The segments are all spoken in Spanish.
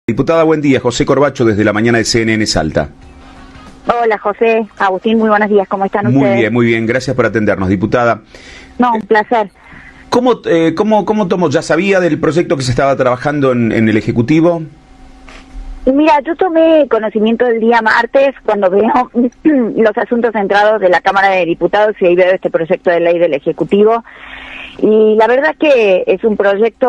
Diputada, buen día. José Corbacho desde la mañana de CNN Salta. Hola José, Agustín, muy buenos días, ¿cómo están ustedes? Muy bien, gracias por atendernos, diputada. No, un placer. ¿Cómo tomó? ¿Ya sabía del proyecto que se estaba trabajando en el Ejecutivo? Mira, yo tomé conocimiento el día martes cuando veo los asuntos centrados de la Cámara de Diputados y ahí veo este proyecto de ley del Ejecutivo. Y la verdad que es un proyecto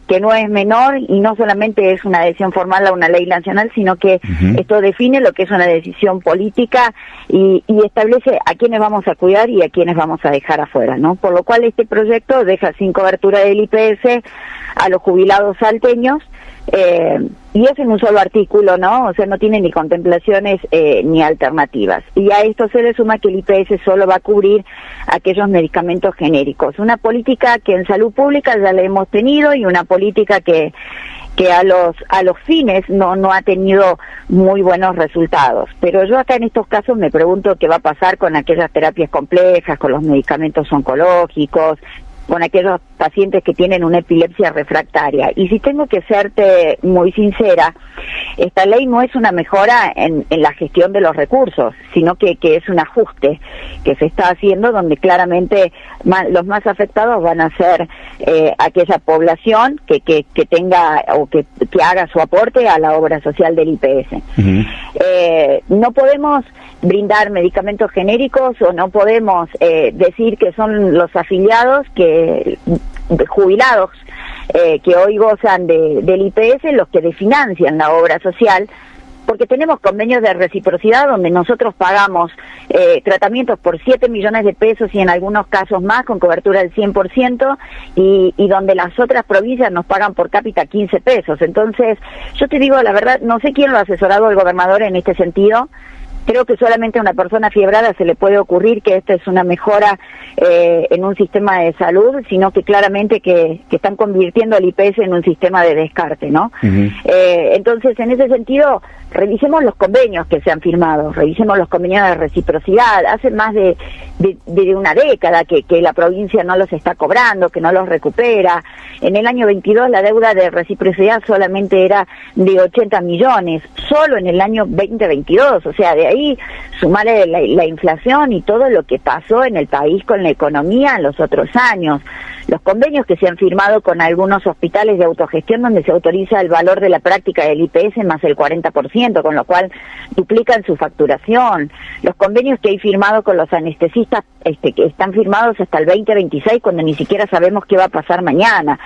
que no es menor y no solamente es una decisión formal a una ley nacional, sino que esto define lo que es una decisión política y establece a quiénes vamos a cuidar y a quiénes vamos a dejar afuera, ¿no? Por lo cual este proyecto deja sin cobertura del IPS a los jubilados salteños, y es en un solo artículo, ¿no? O sea, no tiene ni contemplaciones ni alternativas. Y a esto se le suma que el IPS solo va a cubrir aquellos medicamentos genéricos. Una política que en salud pública ya la hemos tenido y una política que a los fines no ha tenido muy buenos resultados. Pero yo acá en estos casos me pregunto qué va a pasar con aquellas terapias complejas, con los medicamentos oncológicos, con aquellos pacientes que tienen una epilepsia refractaria. Y si tengo que serte muy sincera, esta ley no es una mejora en la gestión de los recursos, sino que es un ajuste que se está haciendo donde claramente los más afectados van a ser aquella población que tenga o que haga su aporte a la obra social del IPS. No podemos brindar medicamentos genéricos o no podemos decir que son los afiliados jubilados que hoy gozan del IPS los que desfinancian la obra social, porque tenemos convenios de reciprocidad donde nosotros pagamos tratamientos por 7 millones de pesos y en algunos casos más con cobertura del 100% y donde las otras provincias nos pagan por cápita 15 pesos. Entonces, yo te digo la verdad, no sé quién lo ha asesorado el gobernador en este sentido. Creo que solamente a una persona fiebrada se le puede ocurrir que esta es una mejora en un sistema de salud, sino que claramente que están convirtiendo al IPS en un sistema de descarte, ¿no? Entonces, en ese sentido, revisemos los convenios que se han firmado, revisemos los convenios de reciprocidad. Hace más de una década que la provincia no los está cobrando, que no los recupera. En el año 22 la deuda de reciprocidad solamente era de 80 millones, solo en el año 2022, o sea, de ahí sumarle la inflación y todo lo que pasó en el país con la economía en los otros años. Los convenios que se han firmado con algunos hospitales de autogestión donde se autoriza el valor de la práctica del IPS más el 40%, con lo cual duplican su facturación. Los convenios que hay firmado con los anestesistas que están firmados hasta el 2026 cuando ni siquiera sabemos qué va a pasar mañana.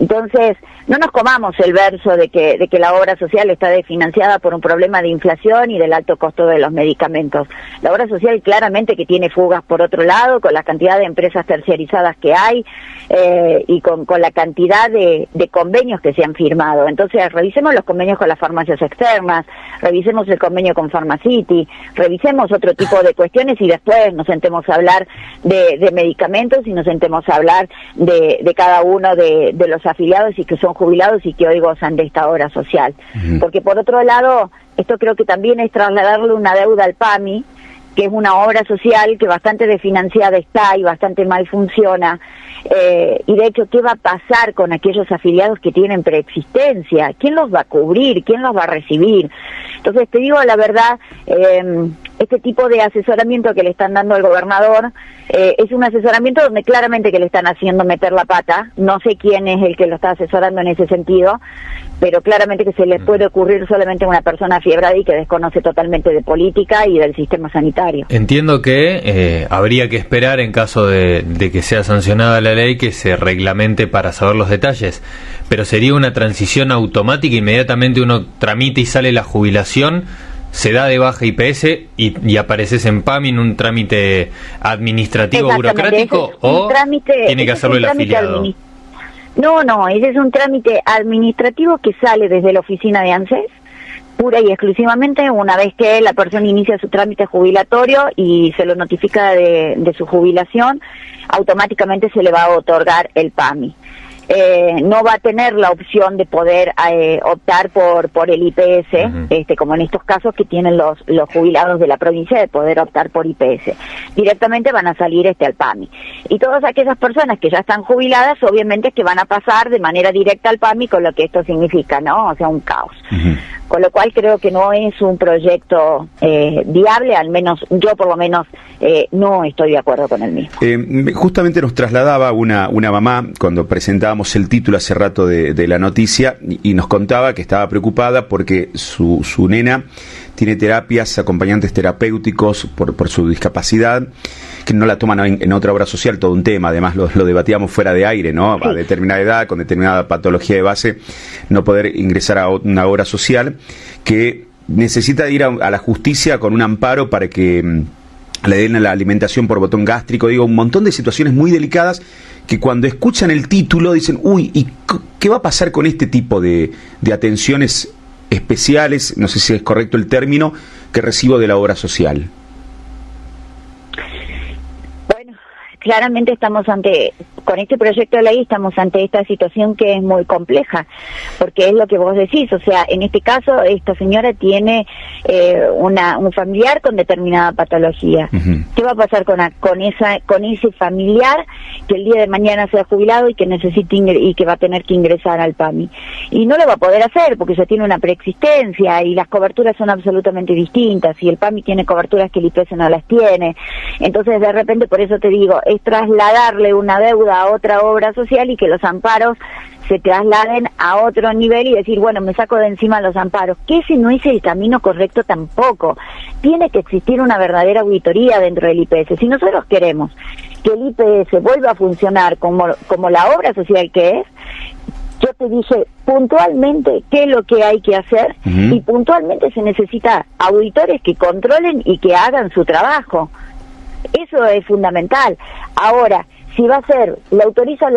Entonces, no nos comamos el verso de que la obra social está desfinanciada por un problema de inflación y del alto costo de los medicamentos. La obra social claramente que tiene fugas por otro lado, con la cantidad de empresas terciarizadas que hay y con la cantidad de convenios que se han firmado. Entonces, revisemos los convenios con las farmacias externas, revisemos el convenio con Pharmacity, revisemos otro tipo de cuestiones y después nos sentemos a hablar de medicamentos y nos sentemos a hablar de cada uno de los afiliados y que son jubilados y que hoy gozan de esta obra social. Porque por otro lado, esto creo que también es trasladarle una deuda al PAMI, que es una obra social que bastante desfinanciada está y bastante mal funciona, y de hecho, ¿qué va a pasar con aquellos afiliados que tienen preexistencia? ¿Quién los va a cubrir? ¿Quién los va a recibir? Entonces, te digo la verdad, este tipo de asesoramiento que le están dando al gobernador es un asesoramiento donde claramente que le están haciendo meter la pata. No sé quién es el que lo está asesorando en ese sentido, pero claramente que se le puede ocurrir solamente a una persona fiebrada y que desconoce totalmente de política y del sistema sanitario. Entiendo que habría que esperar en caso de que sea sancionada la ley que se reglamente para saber los detalles, pero sería una transición automática, inmediatamente uno tramita y sale la jubilación, se da de baja IPS y apareces en PAMI en un trámite administrativo burocrático, o tiene que hacerlo el afiliado. No, ese es un trámite administrativo que sale desde la oficina de ANSES, pura y exclusivamente una vez que la persona inicia su trámite jubilatorio y se lo notifica de su jubilación, automáticamente se le va a otorgar el PAMI. no va a tener la opción de poder optar por el IPS, como en estos casos que tienen los jubilados de la provincia, de poder optar por IPS. Directamente van a salir al PAMI. Y todas aquellas personas que ya están jubiladas, obviamente es que van a pasar de manera directa al PAMI, con lo que esto significa, ¿no? O sea, un caos. Con lo cual creo que no es un proyecto viable, al menos yo por lo menos no estoy de acuerdo con el mismo. Justamente nos trasladaba una mamá cuando presentábamos el título hace rato de la noticia y nos contaba que estaba preocupada porque su nena tiene terapias, acompañantes terapéuticos por su discapacidad, que no la toman en otra obra social, todo un tema, además lo debatíamos fuera de aire, ¿no? Sí. A determinada edad, con determinada patología de base, no poder ingresar a una obra social, que necesita ir a la justicia con un amparo para que le den la alimentación por botón gástrico, digo, un montón de situaciones muy delicadas que cuando escuchan el título dicen, uy, ¿y qué va a pasar con este tipo de atenciones especiales, no sé si es correcto el término, que recibo de la obra social? Claramente estamos con este proyecto de ley estamos ante esta situación que es muy compleja, porque es lo que vos decís, o sea, en este caso esta señora tiene un familiar con determinada patología. ¿Qué va a pasar con ese familiar que el día de mañana sea jubilado y que necesite y que va a tener que ingresar al PAMI? Y no lo va a poder hacer porque ya tiene una preexistencia y las coberturas son absolutamente distintas, y el PAMI tiene coberturas que el IPS no las tiene. Entonces, de repente, por eso te digo, es trasladarle una deuda a otra obra social y que los amparos se trasladen a otro nivel y decir, bueno, me saco de encima los amparos, que ese no es el camino correcto tampoco. Tiene que existir una verdadera auditoría dentro del IPS. Si nosotros queremos que el IPS vuelva a funcionar como la obra social que es, yo te dije puntualmente qué es lo que hay que hacer, y puntualmente se necesita auditores que controlen y que hagan su trabajo. Eso es fundamental. Ahora, si va a ser, le autorizan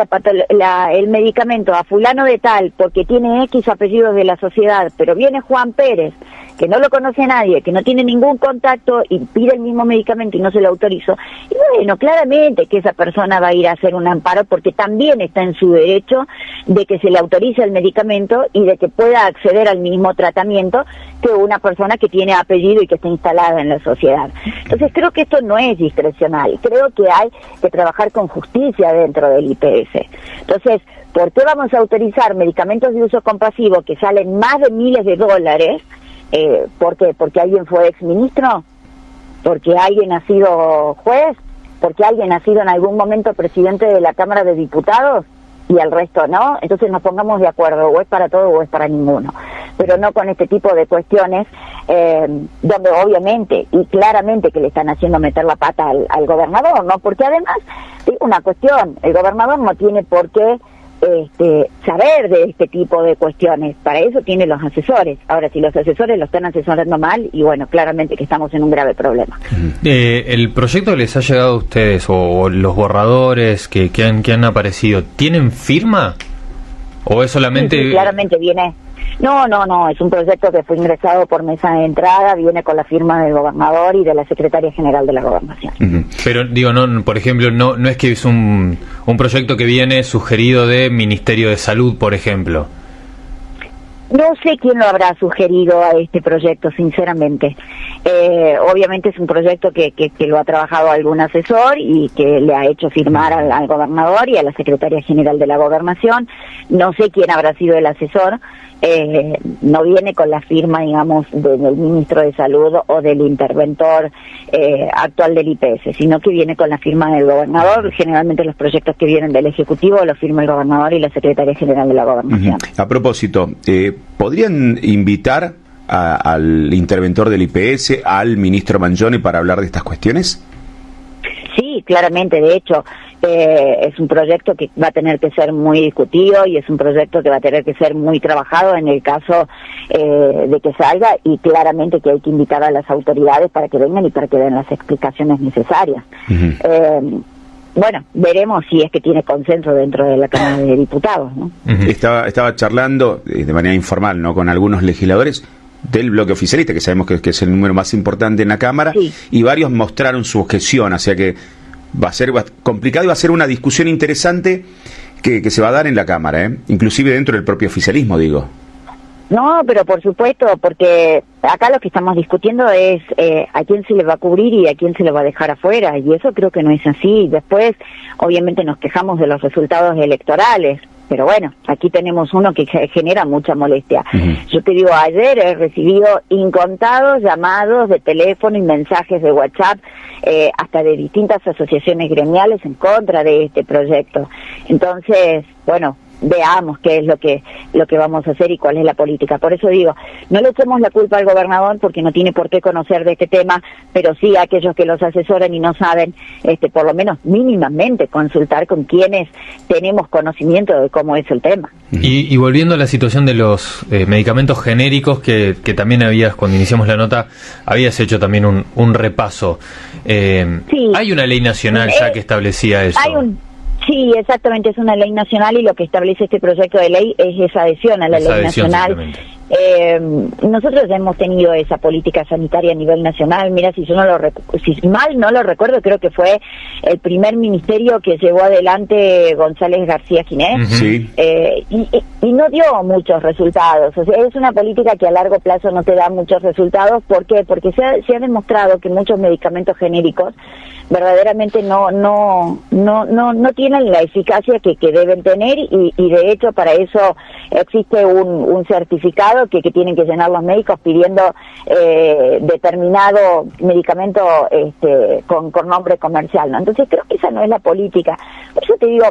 el medicamento a fulano de tal porque tiene X apellidos de la sociedad, pero viene Juan Pérez, que no lo conoce nadie, que no tiene ningún contacto y pide el mismo medicamento y no se lo autorizo, y bueno, claramente que esa persona va a ir a hacer un amparo porque también está en su derecho de que se le autorice el medicamento y de que pueda acceder al mismo tratamiento que una persona que tiene apellido y que está instalada en la sociedad. Entonces creo que esto no es discrecional, creo que hay que trabajar con justicia dentro del IPS. Entonces, ¿por qué vamos a autorizar medicamentos de uso compasivo que salen más de miles de dólares? ¿Por qué? ¿Porque alguien fue exministro? ¿Porque alguien ha sido juez? ¿Porque alguien ha sido en algún momento presidente de la Cámara de Diputados? Y el resto no. Entonces nos pongamos de acuerdo, o es para todo o es para ninguno. Pero no con este tipo de cuestiones donde obviamente y claramente que le están haciendo meter la pata al gobernador, ¿no? Porque además, una cuestión, el gobernador no tiene por qué saber de este tipo de cuestiones. Para eso tiene los asesores. Ahora, si los asesores lo están asesorando mal, y bueno, claramente que estamos en un grave problema. ¿El proyecto les ha llegado a ustedes, o los borradores que han aparecido, tienen firma? ¿O es solamente...? Sí, claramente viene... No, es un proyecto que fue ingresado por mesa de entrada, viene con la firma del gobernador y de la secretaria general de la gobernación. Pero digo, no, por ejemplo, no es que es un proyecto que viene sugerido de Ministerio de Salud, por ejemplo. No sé quién lo habrá sugerido a este proyecto, sinceramente. Obviamente es un proyecto que lo ha trabajado algún asesor y que le ha hecho firmar al gobernador y a la secretaria general de la gobernación. No sé quién habrá sido el asesor. No viene con la firma, digamos, del ministro de Salud o del interventor actual del IPS, sino que viene con la firma del gobernador. Generalmente los proyectos que vienen del Ejecutivo los firma el gobernador y la secretaria general de la gobernación. A propósito, ¿podrían invitar al interventor del IPS, al ministro Mangione, para hablar de estas cuestiones? Sí, claramente. De hecho, es un proyecto que va a tener que ser muy discutido y es un proyecto que va a tener que ser muy trabajado en el caso de que salga, y claramente que hay que invitar a las autoridades para que vengan y para que den las explicaciones necesarias. Bueno, veremos si es que tiene consenso dentro de la Cámara de Diputados, ¿no? Estaba charlando de manera informal, ¿no?, con algunos legisladores del bloque oficialista, que sabemos que es el número más importante en la Cámara, sí, y varios mostraron su objeción, o sea que va a ser complicado y va a ser una discusión interesante que se va a dar en la Cámara, inclusive dentro del propio oficialismo, digo. No, pero por supuesto, porque acá lo que estamos discutiendo es a quién se le va a cubrir y a quién se le va a dejar afuera, y eso creo que no es así. Después, obviamente, nos quejamos de los resultados electorales, pero bueno, aquí tenemos uno que genera mucha molestia. Yo te digo, ayer he recibido incontados llamados de teléfono y mensajes de WhatsApp, hasta de distintas asociaciones gremiales en contra de este proyecto. Entonces, bueno, veamos qué es lo que vamos a hacer y cuál es la política. Por eso digo, no le echemos la culpa al gobernador porque no tiene por qué conocer de este tema, pero sí a aquellos que los asesoran y no saben, por lo menos mínimamente consultar con quienes tenemos conocimiento de cómo es el tema. Y volviendo a la situación de los medicamentos genéricos que también habías, cuando iniciamos la nota, habías hecho también un repaso. Sí, hay una ley nacional ya que establecía eso. Sí, exactamente, es una ley nacional y lo que establece este proyecto de ley es esa adhesión a la ley nacional. Nosotros hemos tenido esa política sanitaria a nivel nacional. Mira, si mal no lo recuerdo, creo que fue el primer ministerio que llevó adelante González García Ginés. Sí. Y no dio muchos resultados. O sea, es una política que a largo plazo no te da muchos resultados. ¿Por qué? Porque se ha demostrado que muchos medicamentos genéricos verdaderamente no tienen la eficacia que deben tener, y de hecho para eso existe un certificado que tienen que llenar los médicos pidiendo determinado medicamento con nombre comercial, ¿no? Entonces creo que esa no es la política. Por eso te digo,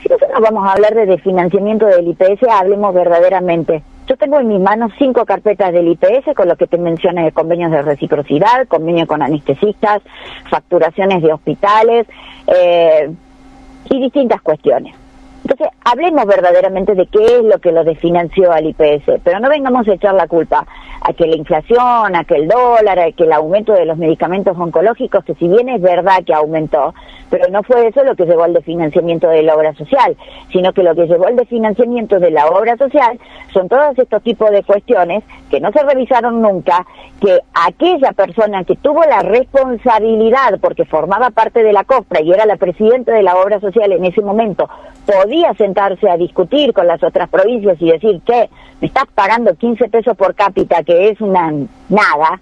si nosotros vamos a hablar de desfinanciamiento del IPS, hablemos verdaderamente. Yo tengo en mis manos 5 carpetas del IPS con lo que te mencioné, convenios de reciprocidad, convenio con anestesistas, facturaciones de hospitales y distintas cuestiones. Entonces, hablemos verdaderamente de qué es lo que lo desfinanció al IPS, pero no vengamos a echar la culpa a que la inflación, a que el dólar, a que el aumento de los medicamentos oncológicos, que si bien es verdad que aumentó, pero no fue eso lo que llevó al desfinanciamiento de la obra social, sino que lo que llevó al desfinanciamiento de la obra social son todos estos tipos de cuestiones que no se revisaron nunca, que aquella persona que tuvo la responsabilidad, porque formaba parte de la COFPRA y era la presidenta de la obra social en ese momento, podía sentarse a discutir con las otras provincias y decir, che, me estás pagando 15 pesos por cápita, que es una nada,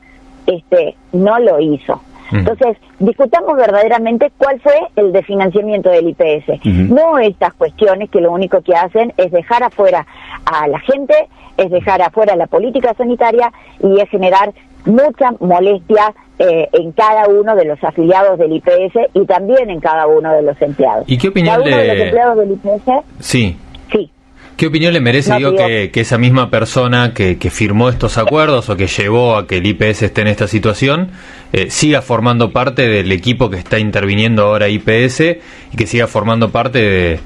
no lo hizo. Entonces, discutamos verdaderamente cuál fue el desfinanciamiento del IPS. No estas cuestiones que lo único que hacen es dejar afuera a la gente, es dejar afuera la política sanitaria y es generar mucha molestia en cada uno de los afiliados del IPS y también en cada uno de los empleados. ¿Y qué opinión cada uno de los empleados del IPS? Sí. ¿Qué opinión le merece, que esa misma persona que firmó estos acuerdos o que llevó a que el IPS esté en esta situación siga formando parte del equipo que está interviniendo ahora IPS y que siga formando parte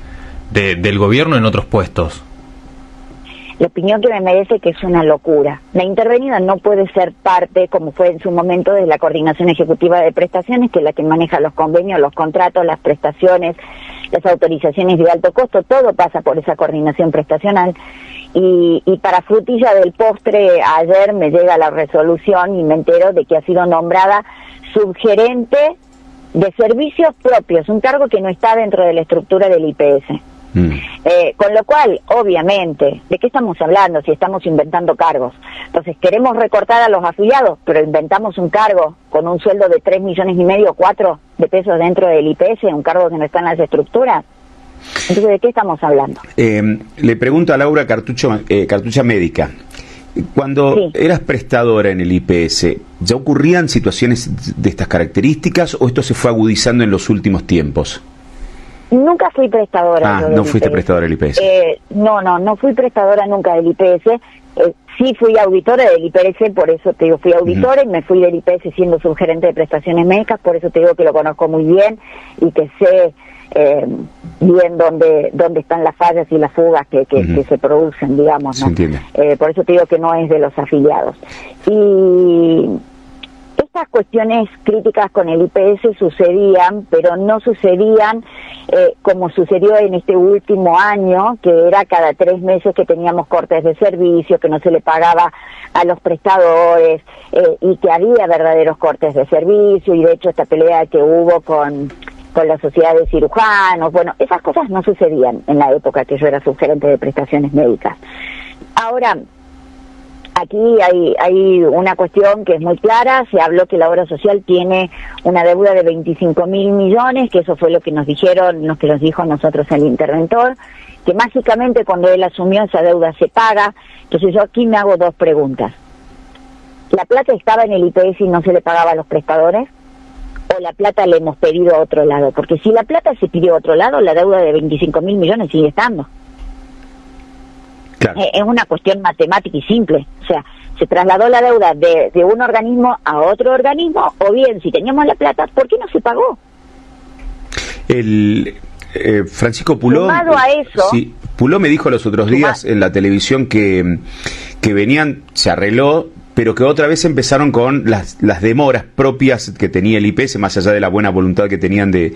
del gobierno en otros puestos? La opinión que me merece que es una locura. La intervenida no puede ser parte, como fue en su momento, de la Coordinación Ejecutiva de Prestaciones, que es la que maneja los convenios, los contratos, las prestaciones, las autorizaciones de alto costo, todo pasa por esa coordinación prestacional. Y para frutilla del postre, ayer me llega la resolución y me entero de que ha sido nombrada subgerente de servicios propios, un cargo que no está dentro de la estructura del IPS. Con lo cual, obviamente, ¿de qué estamos hablando si estamos inventando cargos? Entonces, queremos recortar a los afiliados, pero inventamos un cargo con un sueldo de 3,5 millones, 4 de pesos dentro del IPS, un cargo que no está en las estructuras. Entonces, ¿de qué estamos hablando? Le pregunto a Laura Cartucha Médica. Cuando eras prestadora en el IPS, ¿ya ocurrían situaciones de estas características o esto se fue agudizando en los últimos tiempos? Nunca fui prestadora. No fuiste prestadora del IPS. No fui prestadora nunca del IPS. Sí fui auditora del IPS, por eso te digo, fui auditora y me fui del IPS siendo subgerente de prestaciones médicas, por eso te digo que lo conozco muy bien y que sé bien dónde están las fallas y las fugas que se producen, digamos, ¿no? Se entiende. Por eso te digo que no es de los afiliados. Y estas cuestiones críticas con el IPS sucedían, pero no sucedían como sucedió en este último año, que era cada 3 meses que teníamos cortes de servicio, que no se le pagaba a los prestadores y que había verdaderos cortes de servicio, y de hecho esta pelea que hubo con la sociedad de cirujanos. Bueno, esas cosas no sucedían en la época que yo era subgerente de prestaciones médicas. Ahora, aquí hay una cuestión que es muy clara. Se habló que la obra social tiene una deuda de 25.000 millones, que eso fue lo que nos dijeron, lo que nos dijo a nosotros el interventor, que mágicamente cuando él asumió esa deuda se paga. Entonces yo aquí me hago dos preguntas. ¿La plata estaba en el IPS y no se le pagaba a los prestadores? ¿O la plata le hemos pedido a otro lado? Porque si la plata se pidió a otro lado, la deuda de 25.000 millones sigue estando. Claro. Es una cuestión matemática y simple. O sea, se trasladó la deuda de un organismo a otro organismo, o bien, si teníamos la plata, ¿por qué no se pagó? Francisco Puló, sumado a eso, sí, Puló me dijo los otros días en la televisión que venían, se arregló, pero que otra vez empezaron con las demoras propias que tenía el IPS, más allá de la buena voluntad que tenían de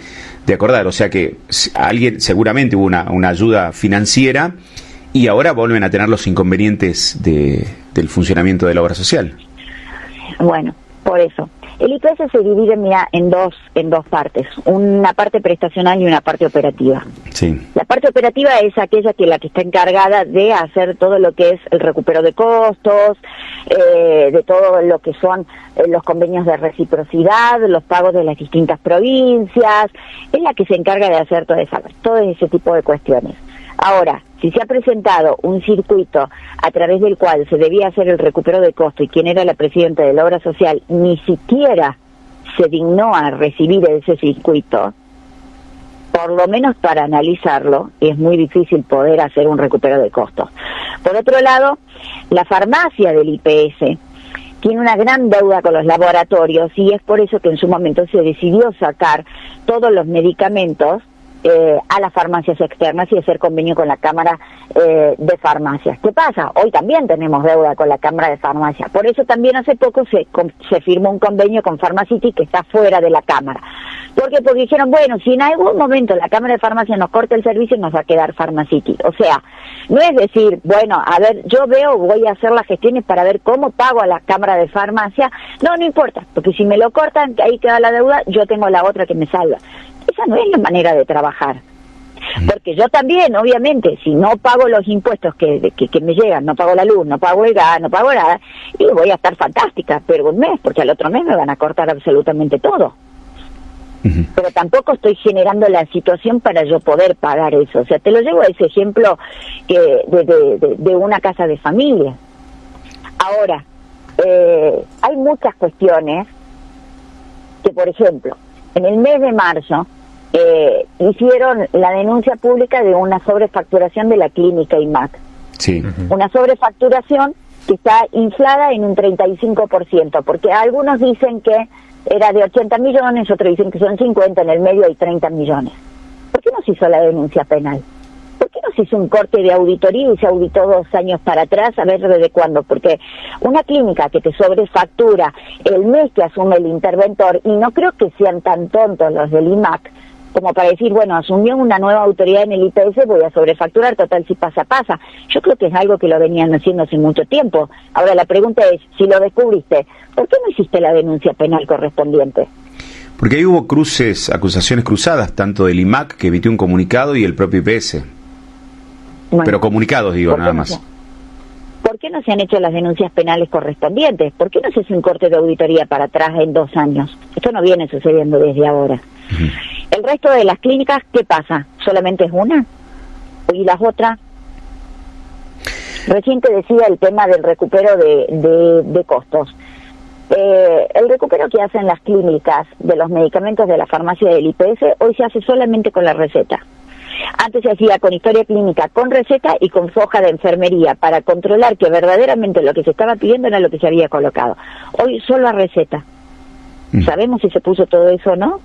acordar. O sea que alguien, seguramente hubo una ayuda financiera, y ahora vuelven a tener los inconvenientes del funcionamiento de la obra social. Bueno, por eso. El IPS se divide, mira, en dos partes, una parte prestacional y una parte operativa. Sí. La parte operativa es aquella la que está encargada de hacer todo lo que es el recupero de costos, de todo lo que son los convenios de reciprocidad, los pagos de las distintas provincias. Es la que se encarga de hacer todo ese tipo de cuestiones. Ahora, si se ha presentado un circuito a través del cual se debía hacer el recupero de costo y quien era la presidenta de la obra social ni siquiera se dignó a recibir ese circuito, por lo menos para analizarlo, es muy difícil poder hacer un recupero de costos. Por otro lado, la farmacia del IPS tiene una gran deuda con los laboratorios, y es por eso que en su momento se decidió sacar todos los medicamentos a las farmacias externas y hacer convenio con la Cámara de Farmacias. ¿Qué pasa? Hoy también tenemos deuda con la Cámara de Farmacias. Por eso también hace poco se firmó un convenio con Pharmacity que está fuera de la Cámara. ¿Por qué? Porque dijeron, bueno, si en algún momento la Cámara de Farmacias nos corta el servicio, nos va a quedar Pharmacity. O sea, no es decir, bueno, a ver, yo voy a hacer las gestiones para ver cómo pago a la Cámara de Farmacia. No importa, porque si me lo cortan, que ahí queda la deuda, yo tengo la otra que me salva. Esa no es la manera de trabajar. Porque yo también, obviamente, si no pago los impuestos que me llegan, no pago la luz, no pago el gas, no pago nada, y voy a estar fantástica, pero un mes, porque al otro mes me van a cortar absolutamente todo. Pero tampoco estoy generando la situación para yo poder pagar eso. O sea, te lo llevo a ese ejemplo de una casa de familia. Ahora, hay muchas cuestiones que, por ejemplo, en el mes de marzo hicieron la denuncia pública de una sobrefacturación de la clínica IMAC. Sí. Una sobrefacturación que está inflada en un 35%, porque algunos dicen que era de 80 millones, otros dicen que son 50, en el medio hay 30 millones. ¿Por qué no se hizo la denuncia penal? ¿Por qué no se hizo un corte de auditoría y se auditó 2 años para atrás, a ver desde cuándo? Porque una clínica que te sobrefactura el mes que asume el interventor, y no creo que sean tan tontos los del IMAC, como para decir, bueno, asumió una nueva autoridad en el IPS, voy a sobrefacturar, total, si pasa, pasa. Yo creo que es algo que lo venían haciendo hace mucho tiempo. Ahora la pregunta es, si lo descubriste, ¿por qué no hiciste la denuncia penal correspondiente? Porque ahí hubo acusaciones cruzadas, tanto del IMAC, que emitió un comunicado, y el propio IPS. Bueno, pero comunicados, digo, nada más. ¿Por qué no se han hecho las denuncias penales correspondientes? ¿Por qué no se hace un corte de auditoría para atrás en 2 años? Esto no viene sucediendo desde ahora. El resto de las clínicas, ¿qué pasa? ¿Solamente es una? ¿Y las otras? Recién te decía el tema del recupero de costos. El recupero que hacen las clínicas de los medicamentos de la farmacia del IPS hoy se hace solamente con la receta. Antes se hacía con historia clínica, con receta y con hoja de enfermería, para controlar que verdaderamente lo que se estaba pidiendo era lo que se había colocado. Hoy solo a receta. ¿Sabemos si se puso todo eso o no?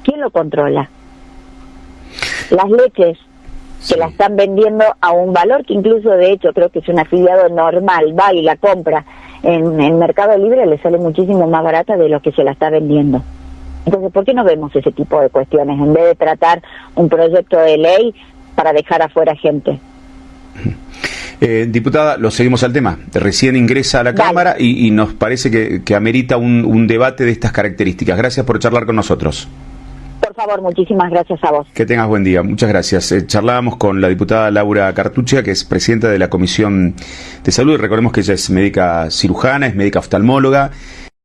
¿Quién lo controla? Las leches, que la están vendiendo a un valor que incluso, de hecho, creo que es un afiliado normal, va y la compra en Mercado Libre, le sale muchísimo más barata de lo que se la está vendiendo. Entonces, ¿por qué no vemos ese tipo de cuestiones en vez de tratar un proyecto de ley para dejar afuera gente? Diputada, lo seguimos al tema. Recién ingresa a la Cámara y nos parece que amerita un debate de estas características. Gracias por charlar con nosotros. Por favor, muchísimas gracias a vos. Que tengas buen día, muchas gracias. Charlábamos con la diputada Laura Cartuccia, que es presidenta de la Comisión de Salud. Recordemos que ella es médica cirujana, es médica oftalmóloga